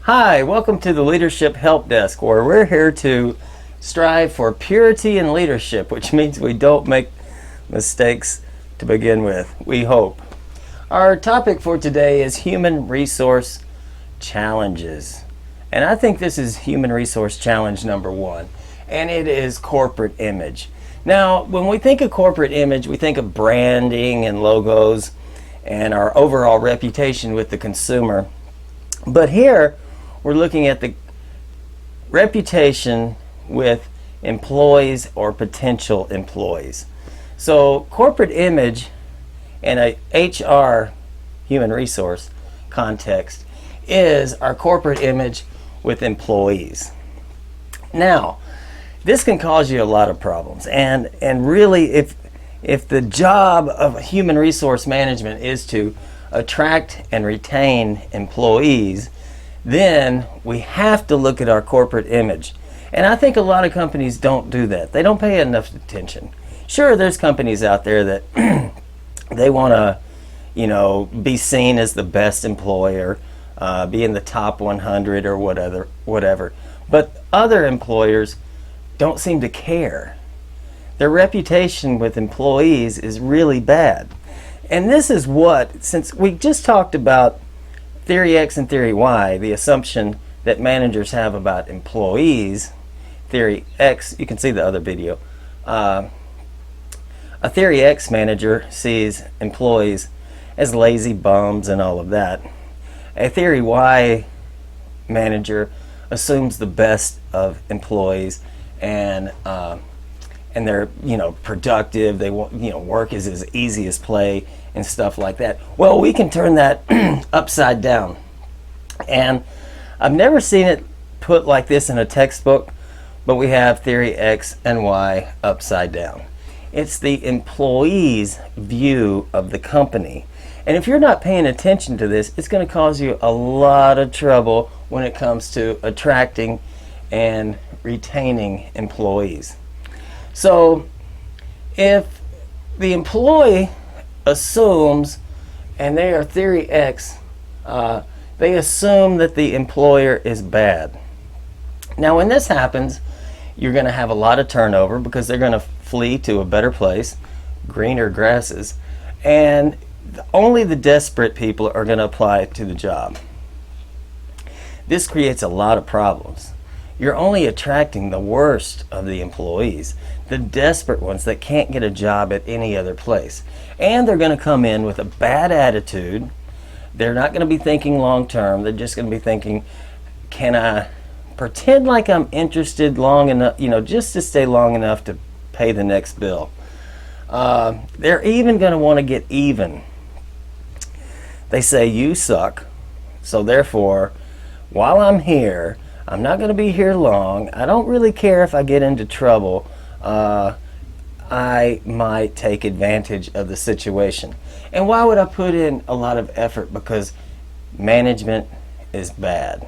Hi, welcome to the Leadership Help Desk, where we're here to strive for purity in leadership, which means we don't make mistakes to begin with, we hope. Our topic for today is human resource challenges. And I think this is human resource challenge number one, and it is corporate image. Now, when we think of corporate image, we think of branding and logos and our overall reputation with the consumer. But here, we're looking at the reputation with employees or potential employees. So corporate image in a HR, human resource context, is our corporate image with employees. Now, this can cause you a lot of problems, and really if the job of human resource management is to attract and retain employees, then we have to look at our corporate image. And I think a lot of companies don't do that. They don't pay enough attention. Sure, there's companies out there that they want to, be seen as the best employer, be in the top 100 or whatever. But other employers don't seem to care. Their reputation with employees is really bad. And this is since we just talked about Theory X and Theory Y, the assumption that managers have about employees. Theory X, you can see the other video. A Theory X manager sees employees as lazy bums and all of that. A Theory Y manager assumes the best of employees and they're productive. They want work is as easy as play and stuff like that. Well, we can turn that upside down, and I've never seen it put like this in a textbook, but we have Theory X and Y upside down. It's the employee's view of the company, and if you're not paying attention to this, it's going to cause you a lot of trouble when it comes to attracting and retaining employees. So if the employee assumes, and they are Theory X, they assume that the employer is bad. Now when this happens, you're going to have a lot of turnover because they're going to flee to a better place, greener grasses, and only the desperate people are going to apply to the job. This creates a lot of problems. You're only attracting the worst of the employees, the desperate ones that can't get a job at any other place. And they're going to come in with a bad attitude. They're not going to be thinking long term. They're just going to be thinking, can I pretend like I'm interested long enough, just to stay long enough to pay the next bill. They're even going to want to get even. They say, you suck, so therefore, while I'm here, I'm not going to be here long. I don't really care if I get into trouble. I might take advantage of the situation. And why would I put in a lot of effort? Because management is bad.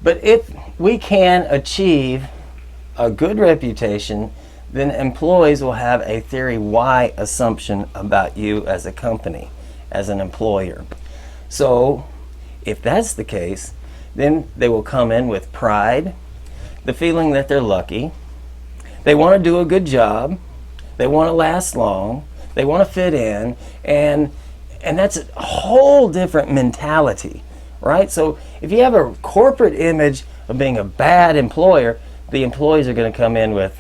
But if we can achieve a good reputation, then employees will have a Theory Y assumption about you as a company, as an employer. So if that's the case, then they will come in with pride, the feeling that they're lucky. They want to do a good job. They want to last long. They want to fit in. And that's a whole different mentality, right? So if you have a corporate image of being a bad employer, the employees are going to come in with,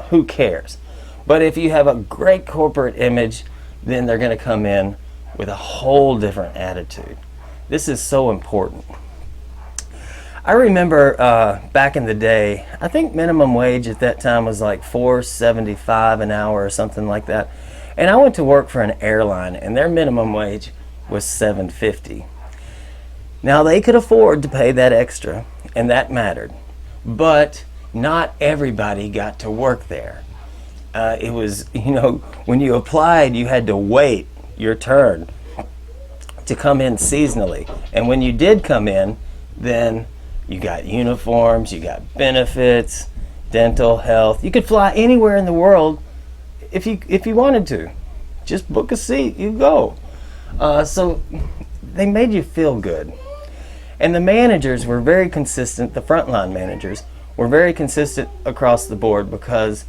who cares? But if you have a great corporate image, then they're going to come in with a whole different attitude. This is so important. I remember back in the day, I think minimum wage at that time was like $4.75 an hour or something like that. And I went to work for an airline, and their minimum wage was $7.50. Now they could afford to pay that extra, and that mattered. But not everybody got to work there. It was, when you applied, you had to wait your turn to come in seasonally. And when you did come in, then you got uniforms, you got benefits, dental, health. You could fly anywhere in the world if you wanted to. Just book a seat, you go. So they made you feel good. And the managers were very consistent, the frontline managers were very consistent across the board because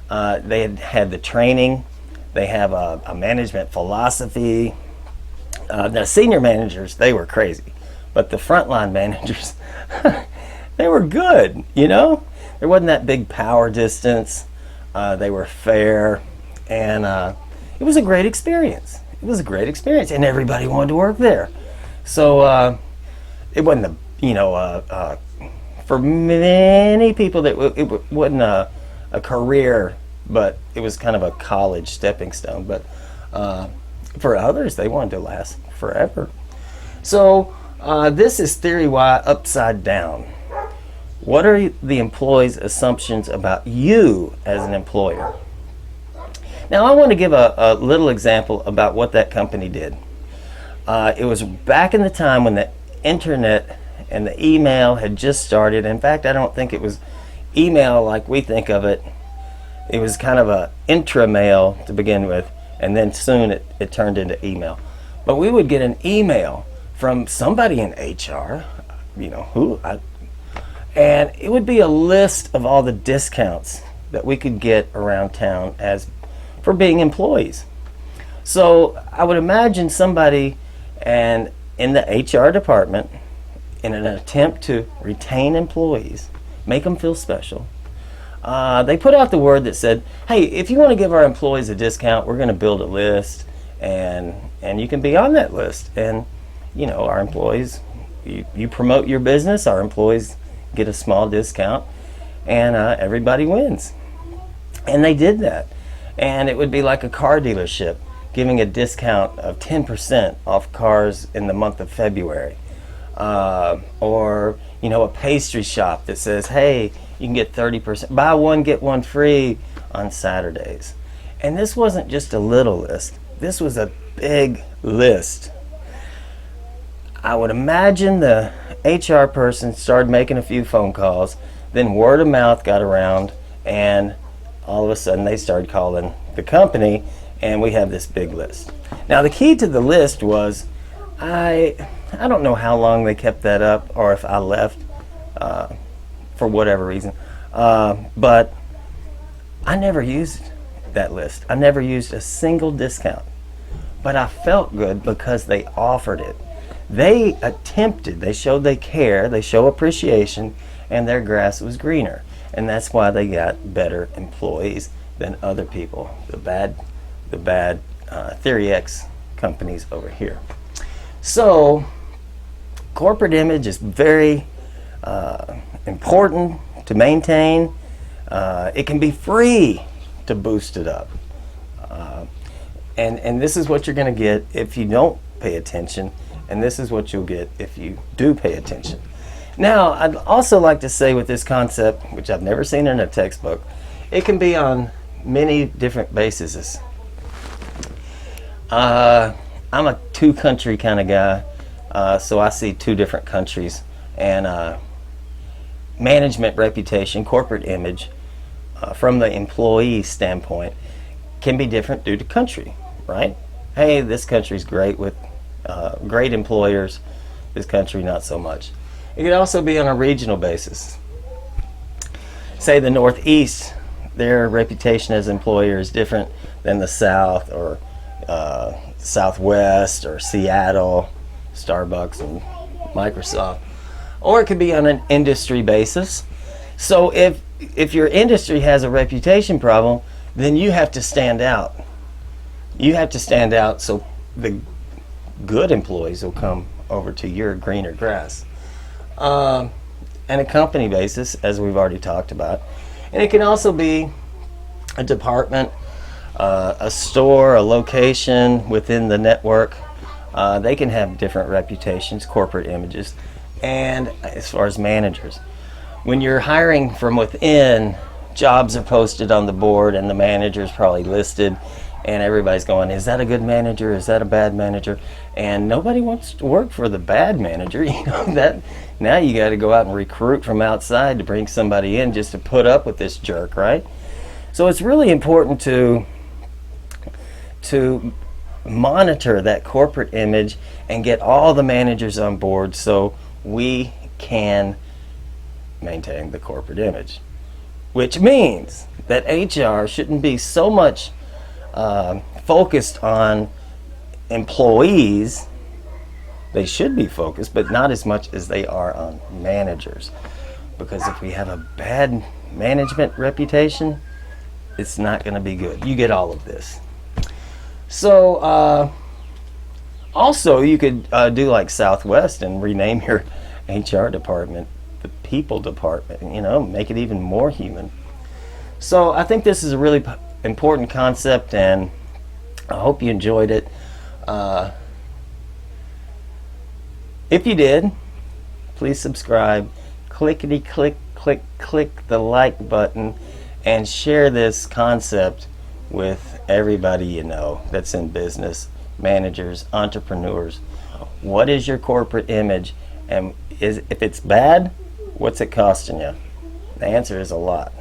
they had had the training, they have a management philosophy. The senior managers, they were crazy, but the frontline managers, they were good, you know? There wasn't that big power distance. They were fair, and it was a great experience. It was a great experience, and everybody wanted to work there. So it wasn't for many people that it wasn't a career, but it was kind of a college stepping stone. But for others, they wanted to last forever. So this is theory Y upside down. What are the employee's assumptions about you as an employer? Now, I want to give a little example about what that company did. It was back in the time when the internet and the email had just started. In fact, I don't think it was email like we think of it. It was kind of a intra-mail to begin with, and then soon it turned into email. But we would get an email from somebody in HR, and it would be a list of all the discounts that we could get around town for being employees. So I would imagine somebody in the HR department, in an attempt to retain employees, make them feel special, they put out the word that said, hey, if you want to give our employees a discount, we're going to build a list, and you can be on that list. And our employees, you promote your business, our employees get a small discount, and everybody wins. And they did that. And it would be like a car dealership giving a discount of 10% off cars in the month of February. Or a pastry shop that says, hey, you can get 30%, buy one, get one free on Saturdays. And this wasn't just a little list. This was a big list. I would imagine the HR person started making a few phone calls, then word of mouth got around, and all of a sudden they started calling the company, and we have this big list. Now the key to the list was, I don't know how long they kept that up, or if I left for whatever reason, but I never used that list. I never used a single discount, but I felt good because they offered it. They attempted, they showed they care, they show appreciation, and their grass was greener. And that's why they got better employees than other people, the bad Theory X companies over here. So corporate image is very important to maintain. It can be free to boost it up. And this is what you're going to get if you don't pay attention, and this is what you'll get if you do pay attention. Now, I'd also like to say with this concept, which I've never seen in a textbook, it can be on many different bases. I'm a two-country kind of guy, so I see two different countries, and management reputation, corporate image, from the employee standpoint, can be different due to country, right? Hey, this country's great with great employers, this country not so much. It could also be on a regional basis. Say the Northeast, their reputation as employer is different than the South, or Southwest, or Seattle, Starbucks and Microsoft. Or it could be on an industry basis. So if your industry has a reputation problem, then you have to stand out. You have to stand out so the good employees will come over to your greener grass. And a company basis, as we've already talked about. And it can also be a department, a store, a location within the network. They can have different reputations, corporate images. And as far as managers, when you're hiring from within, jobs are posted on the board and the manager's probably listed, and everybody's going, is that a good manager? Is that a bad manager? And nobody wants to work for the bad manager. That now you got to go out and recruit from outside to bring somebody in just to put up with this jerk, right? So it's really important to monitor that corporate image and get all the managers on board, so we can maintain the corporate image, which means that HR shouldn't be so much focused on employees. They should be focused, but not as much as they are on managers. Because if we have a bad management reputation, it's not going to be good. You get all of this. So, also, you could do like Southwest and rename your HR department the people department, make it even more human. So I think this is a really important concept, and I hope you enjoyed it. If you did, please subscribe, click the like button, and share this concept with everybody you know that's in business, managers, entrepreneurs. What is your corporate image, and if it's bad, what's it costing you? The answer is a lot.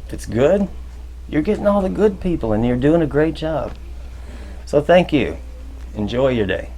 If it's good, you're getting all the good people and you're doing a great job. So thank you. Enjoy your day.